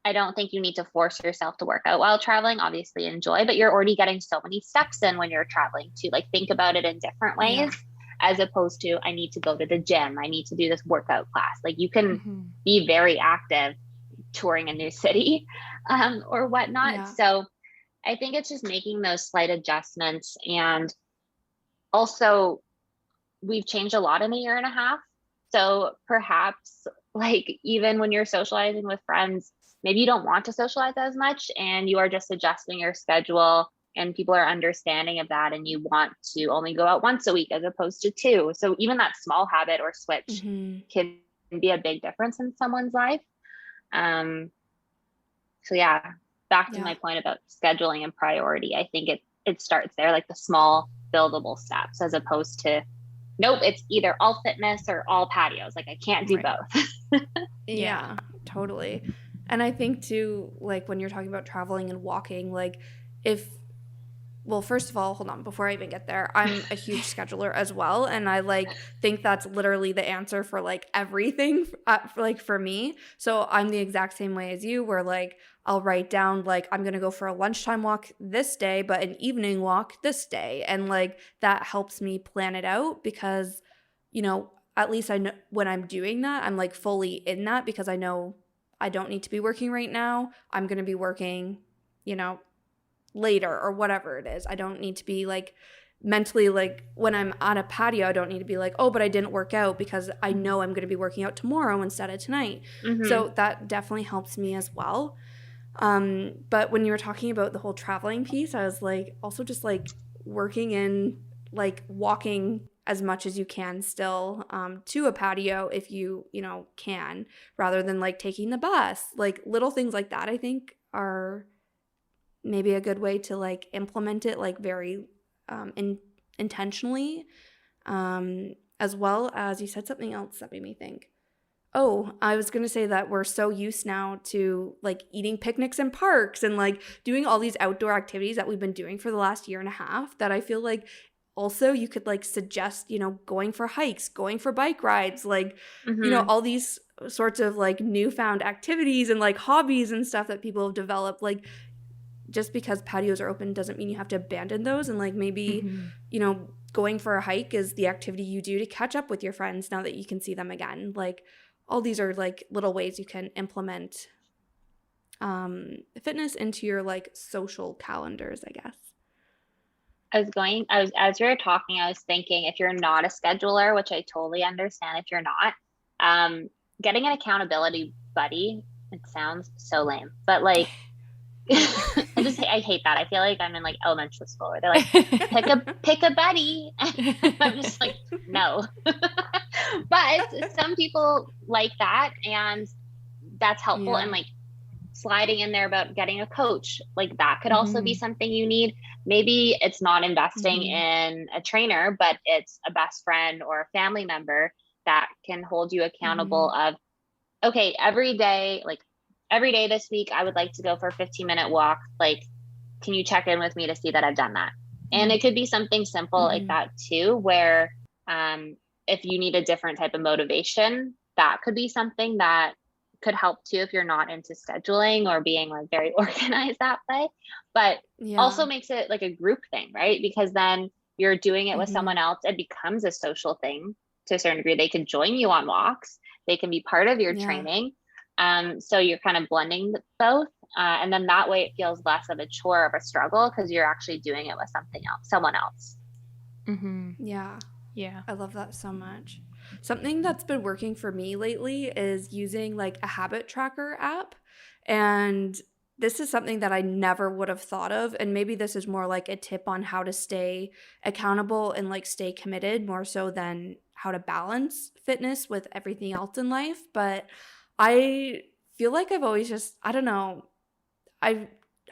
I don't think you need to force yourself to work out while traveling. Obviously enjoy, but you're already getting so many steps in when you're traveling too. Like think about it in different ways as opposed to I need to go to the gym. I need to do this workout class. Like you can be very active touring a new city or whatnot. So I think it's just making those slight adjustments. And also we've changed a lot in a year and a half. So perhaps like even when you're socializing with friends, maybe you don't want to socialize as much and you are just adjusting your schedule and people are understanding of that and you want to only go out once a week as opposed to 2. So even that small habit or switch can be a big difference in someone's life. So yeah, back to my point about scheduling and priority. I think it starts there, like the small buildable steps as opposed to, nope, it's either all fitness or all patios. Like I can't do both. Yeah, totally. And I think too, like when you're talking about traveling and walking, like first of all, hold on, before I even get there, I'm a huge scheduler as well. And I think that's literally the answer for like everything for me. So I'm the exact same way as you where like I'll write down like I'm going to go for a lunchtime walk this day, but an evening walk this day. And like that helps me plan it out because, at least I know when I'm doing that, I'm like fully in that because I know I don't need to be working right now. I'm going to be working, later or whatever it is. I don't need to be like mentally like when I'm on a patio, I don't need to be like, oh, but I didn't work out because I know I'm going to be working out tomorrow instead of tonight. So that definitely helps me as well. But when you were talking about the whole traveling piece, I was like also just like working in like walking as much as you can still to a patio if you can, rather than like taking the bus. Like little things like that I think are maybe a good way to like implement it like very intentionally, as well as you said something else that made me think. Oh, I was going to say that we're so used now to like eating picnics in parks and like doing all these outdoor activities that we've been doing for the last year and a half that I feel like also you could like suggest, going for hikes, going for bike rides, like, all these sorts of like newfound activities and like hobbies and stuff that people have developed. Like just because patios are open doesn't mean you have to abandon those. And like maybe, going for a hike is the activity you do to catch up with your friends now that you can see them again. Like all these are like little ways you can implement fitness into your like social calendars, I guess? As we were talking, I was thinking if you're not a scheduler, which I totally understand if you're not, getting an accountability buddy, it sounds so lame, but like, I hate that. I feel like I'm in like elementary school where they're like, pick a buddy. I'm just like, no. But some people like that, and that's helpful. And like sliding in there about getting a coach, like that could also be something you need. Maybe it's not investing in a trainer, but it's a best friend or a family member that can hold you accountable of, okay, every day this week, I would like to go for a 15-minute walk. Like, can you check in with me to see that I've done that? And it could be something simple like that too, where if you need a different type of motivation, that could be something that could help too if you're not into scheduling or being like very organized that way. But also makes it like a group thing, right? Because then you're doing it with someone else. It becomes a social thing to a certain degree. They can join you on walks. They can be part of your training. So you're kind of blending both. And then that way it feels less of a chore of a struggle because you're actually doing it with someone else. Yeah. I love that so much. Something that's been working for me lately is using like a habit tracker app. And this is something that I never would have thought of. And maybe this is more like a tip on how to stay accountable and like stay committed more so than how to balance fitness with everything else in life. But I feel like I've always just, I don't know, I've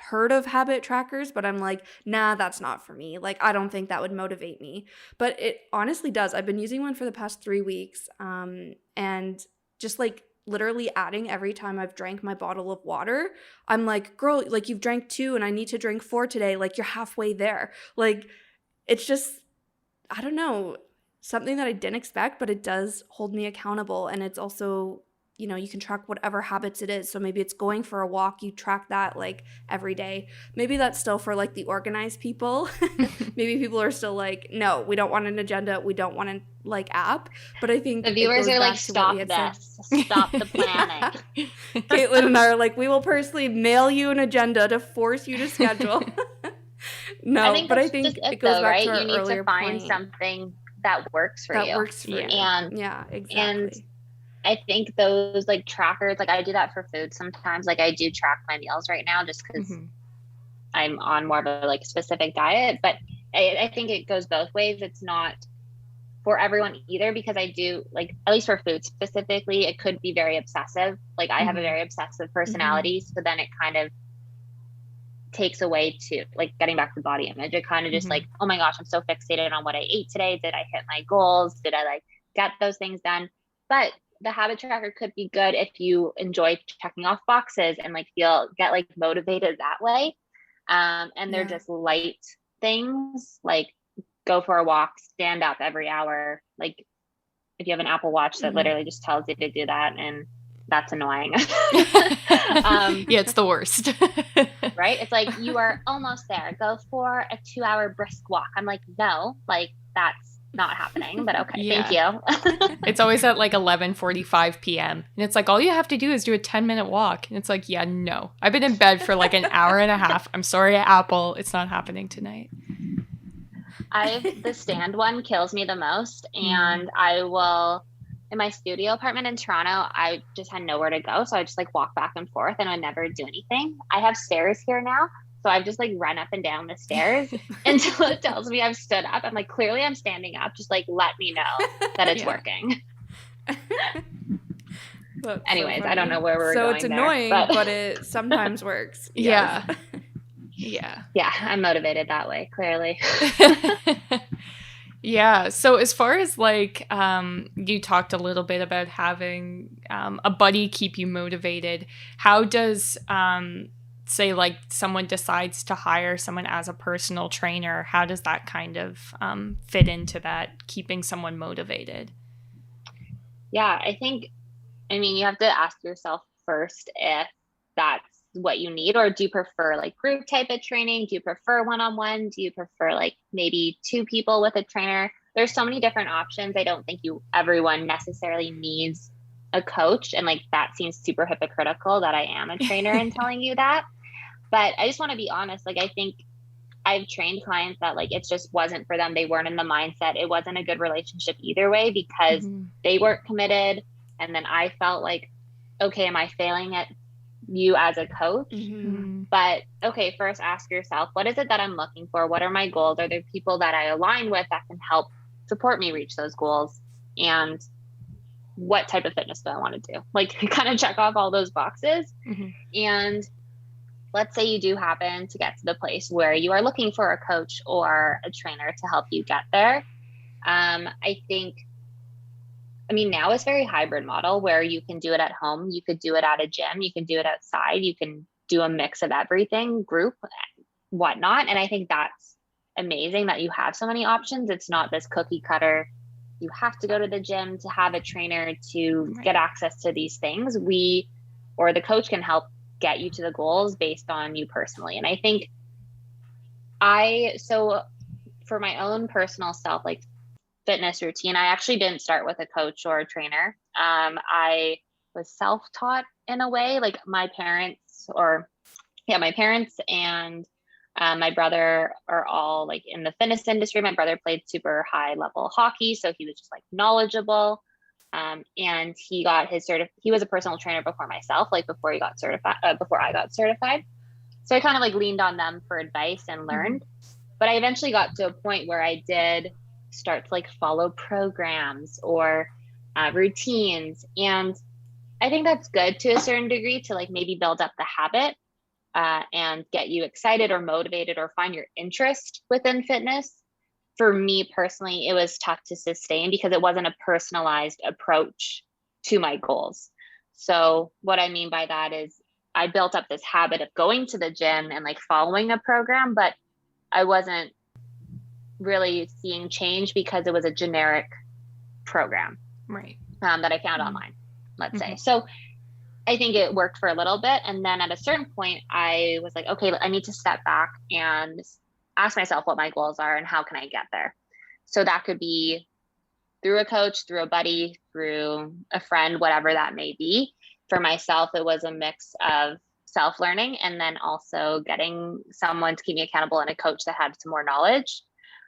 heard of habit trackers, but I'm like, nah, that's not for me. Like, I don't think that would motivate me. But it honestly does. I've been using one for the past 3 weeks, and just like literally adding every time I've drank my bottle of water, I'm like, girl, like you've drank 2 and I need to drink 4 today. Like you're halfway there. Like it's just, I don't know, something that I didn't expect, but it does hold me accountable. And it's also, you know, you can track whatever habits it is. So maybe it's going for a walk, you track that like every day. Maybe that's still for like the organized people. Maybe people are still like, no, we don't want an agenda. We don't want an like app. But I think the viewers are like, stop this. Stop the planning. Kaitlyn and I are like, we will personally mail you an agenda to force you to schedule. No, I think it goes back right? to our you need earlier to find point. something that works for you. That works for you. And yeah, exactly. And I think those like trackers, like I do that for food sometimes. Like I do track my meals right now just because I'm on more of a like specific diet. But I think it goes both ways. It's not for everyone either, because I do like, at least for food specifically, it could be very obsessive. Like I have a very obsessive personality. So then it kind of takes away to like getting back to body image. It kind of just like, oh my gosh, I'm so fixated on what I ate today. Did I hit my goals? Did I like get those things done? But the habit tracker could be good if you enjoy checking off boxes and like get like motivated that way. And they're just light things like go for a walk, stand up every hour. Like if you have an Apple Watch that literally just tells you to do that, and that's annoying. Yeah, it's the worst. Right? It's like, you are almost there. Go for a 2-hour brisk walk. I'm like, no, like that's not happening, but okay, thank you. It's always at like 11:45 p.m. And it's like, all you have to do is do a 10-minute walk. And it's like, yeah, no. I've been in bed for like an hour and a half. I'm sorry, Apple. It's not happening tonight. The stand one kills me the most. And I will, in my studio apartment in Toronto, I just had nowhere to go. So I just like walk back and forth and I never do anything. I have stairs here now. So I've just like run up and down the stairs until it tells me I've stood up. I'm like, clearly I'm standing up. Just like, let me know that it's working. Anyways, so I don't know where we're going. So it's annoying, but it sometimes works. Yeah. Yeah, I'm motivated that way, clearly. Yeah. So as far as like, you talked a little bit about having a buddy keep you motivated. How does say like someone decides to hire someone as a personal trainer, how does that kind of fit into that keeping someone motivated? Yeah, I mean, you have to ask yourself first if that's what you need, or do you prefer like group type of training? Do you prefer one-on-one? Do you prefer like maybe 2 people with a trainer? There's so many different options. I don't think everyone necessarily needs a coach, and like that seems super hypocritical that I am a trainer and telling you that. But I just want to be honest. Like, I think I've trained clients that like it just wasn't for them. They weren't in the mindset. It wasn't a good relationship either way because they weren't committed. And then I felt like, okay, am I failing at you as a coach? But okay, first ask yourself, what is it that I'm looking for? What are my goals? Are there people that I align with that can help support me reach those goals? And what type of fitness do I want to do? Like, kind of check off all those boxes. And let's say you do happen to get to the place where you are looking for a coach or a trainer to help you get there. I think, I mean, now it's very hybrid model where you can do it at home. You could do it at a gym. You can do it outside. You can do a mix of everything, group, whatnot. And I think that's amazing that you have so many options. It's not this cookie cutter. You have to go to the gym to have a trainer to get access to these things. We, or the coach, can help get you to the goals based on you personally. And I think so for my own personal self, like fitness routine, I actually didn't start with a coach or a trainer. I was self-taught in a way. Like my parents and my brother are all like in the fitness industry. My brother played super high level hockey, so he was just like knowledgeable. And he got he was a personal trainer before myself, like before I got certified. So I kind of like leaned on them for advice and learned. But I eventually got to a point where I did start to like follow programs or routines. And I think that's good to a certain degree to like maybe build up the habit and get you excited or motivated or find your interest within fitness. For me personally, it was tough to sustain because it wasn't a personalized approach to my goals. So what I mean by that is I built up this habit of going to the gym and like following a program, but I wasn't really seeing change because it was a generic program, right? That I found online, let's say. So I think it worked for a little bit. And then at a certain point, I was like, okay, I need to step back and ask myself what my goals are and how can I get there. So that could be through a coach, through a buddy, through a friend, whatever that may be. For myself, it was a mix of self-learning and then also getting someone to keep me accountable and a coach that had some more knowledge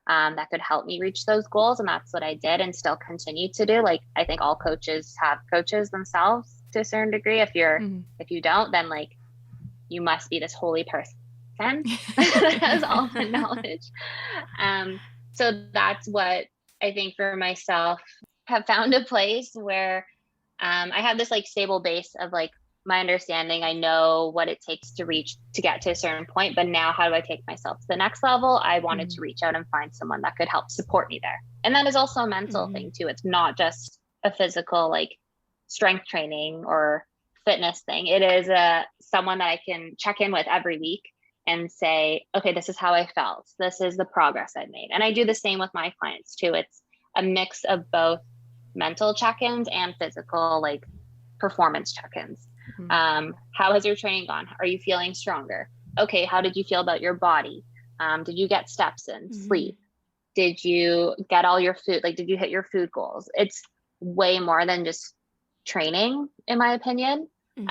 that could help me reach those goals. And that's what I did and still continue to do. Like, I think all coaches have coaches themselves to a certain degree. If you don't, then like you must be this holy person that has all the knowledge. So that's what I think for myself have found a place where I have this like stable base of like my understanding. I know what it takes to get to a certain point, but now how do I take myself to the next level? I wanted to reach out and find someone that could help support me there. And that is also a mental thing too. It's not just a physical like strength training or fitness thing. It is someone that I can check in with every week and say, okay, this is how I felt. This is the progress I've made. And I do the same with my clients too. It's a mix of both mental check-ins and physical, like performance check-ins. How has your training gone? Are you feeling stronger? Okay, how did you feel about your body? Did you get steps in, sleep? Did you get all your food? Like, did you hit your food goals? It's way more than just training, in my opinion. And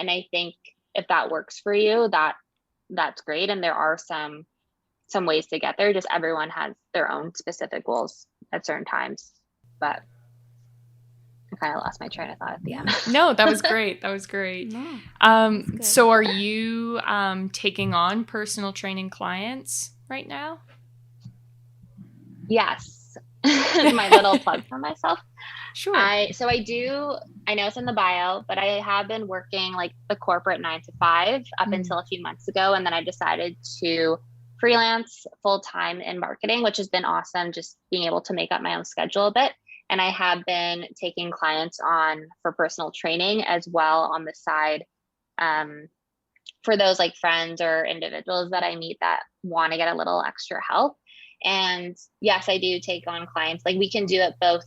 I think if that works for you, that's great. And there are some ways to get there. Just everyone has their own specific goals at certain times. But I kind of lost my train of thought at the end. No, that was great. That was great. So are you taking on personal training clients right now? Yes. My little plug for myself. Sure. I know it's in the bio, but I have been working like the corporate 9 to 5 up until a few months ago. And then I decided to freelance full-time in marketing, which has been awesome. Just being able to make up my own schedule a bit. And I have been taking clients on for personal training as well on the side, for those like friends or individuals that I meet that want to get a little extra help. And yes, I do take on clients. Like we can do it both.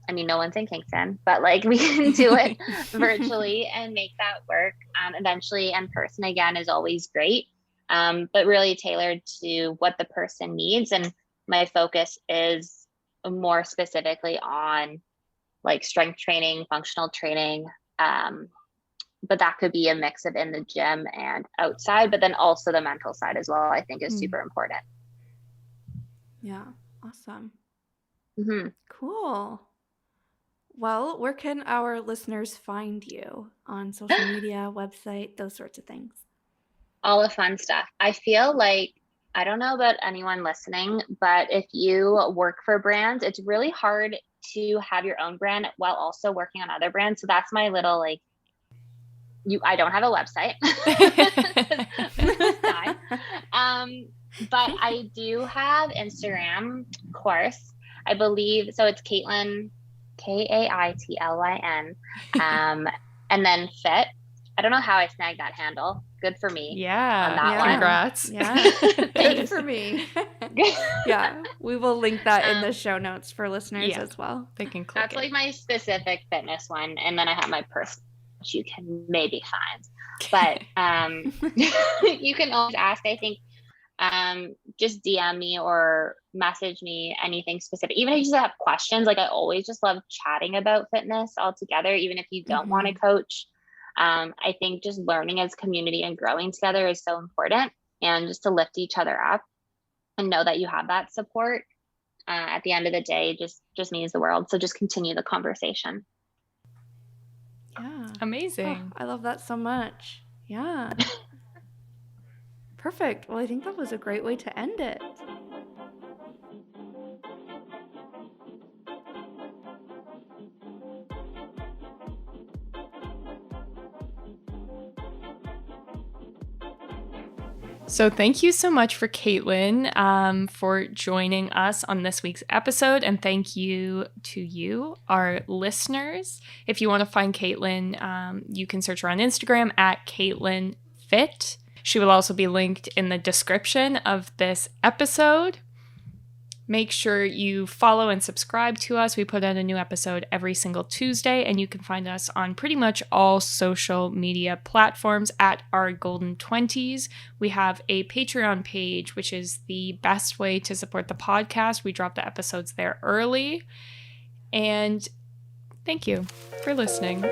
I mean, no one's in Kingston, but like we can do it virtually and make that work. Eventually in person again is always great. But really tailored to what the person needs. And my focus is more specifically on like strength training, functional training. But that could be a mix of in the gym and outside, but then also the mental side as well, I think is super important. Yeah. Awesome. Mm-hmm. Cool. Well, where can our listeners find you on social media, website, those sorts of things? All the fun stuff. I feel like, I don't know about anyone listening, but if you work for brands, it's really hard to have your own brand while also working on other brands. So that's my little like, I don't have a website. But I do have Instagram course. I believe, so it's Kaitlyn, Kaitlyn, and then fit. I don't know how I snagged that handle. Good for me. Yeah. On that Congrats. Yeah. Good for me. Yeah. We will link that in the show notes for listeners as well. They can click That's like my specific fitness one. And then I have my personal, which you can maybe find. But you can always ask, I think, just DM me or message me anything specific. Even if you just have questions, like I always just love chatting about fitness altogether, even if you don't want to coach. I think just learning as community and growing together is so important, and just to lift each other up and know that you have that support at the end of the day just means the world. So just continue the conversation. Yeah. Amazing. Oh, I love that so much. Yeah. Perfect. Well, I think that was a great way to end it. So thank you so much for Kaitlyn for joining us on this week's episode. And thank you to you, our listeners. If you want to find Kaitlyn, you can search her on Instagram at KaitlynFit. She will also be linked in the description of this episode. Make sure you follow and subscribe to us. We put out a new episode every single Tuesday, and you can find us on pretty much all social media platforms at Our Golden 20s. We have a Patreon page, which is the best way to support the podcast. We drop the episodes there early. And thank you for listening.